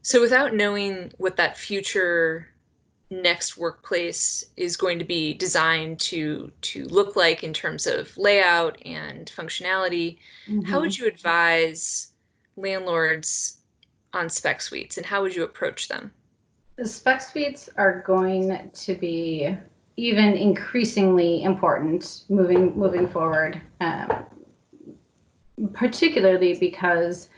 So without knowing what that future next workplace is going to be designed to look like in terms of layout and functionality, how would Mhm. you advise landlords on spec suites and how would you approach them? The spec suites are going to be even increasingly important moving forward, particularly because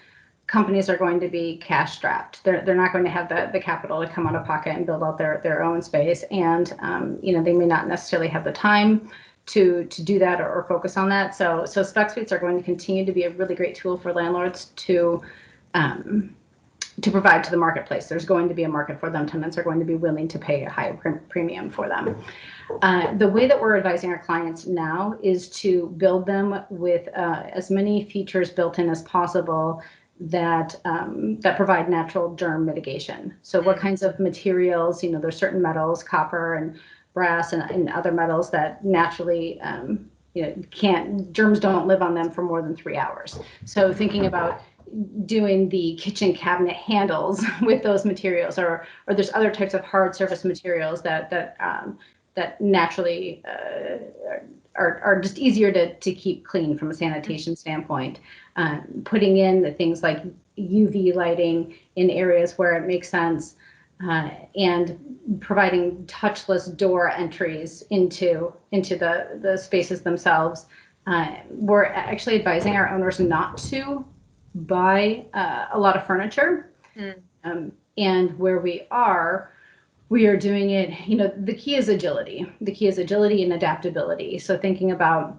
companies are going to be cash strapped. They're not going to have the capital to come out of pocket and build out their own space. And, they may not necessarily have the time to do that or focus on that. So spec suites are going to continue to be a really great tool for landlords um, to provide to the marketplace. There's going to be a market for them. Tenants are going to be willing to pay a higher premium for them. The way that we're advising our clients now is to build them with as many features built in as possible that provide natural germ mitigation. So what Mm. kinds of materials, there's certain metals, copper and brass and other metals that naturally, germs don't live on them for more than 3 hours. So thinking about doing the kitchen cabinet handles with those materials, or there's other types of hard surface materials that naturally are just easier to keep clean from a sanitation standpoint. Putting in the things like UV lighting in areas where it makes sense, and providing touchless door entries into the spaces themselves. We're actually advising our owners not to buy a lot of furniture. Mm. And where we are doing it, the key is agility. The key is agility and adaptability. So thinking about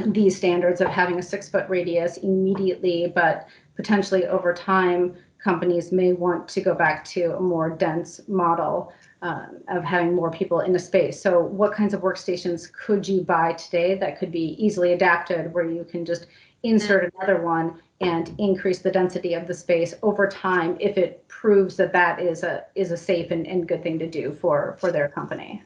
these standards of having a 6 foot radius immediately, but potentially over time, companies may want to go back to a more dense model of having more people in a space. So what kinds of workstations could you buy today that could be easily adapted where you can just Mm. insert another one and increase the density of the space over time if it proves that that is a safe and good thing to do for their company.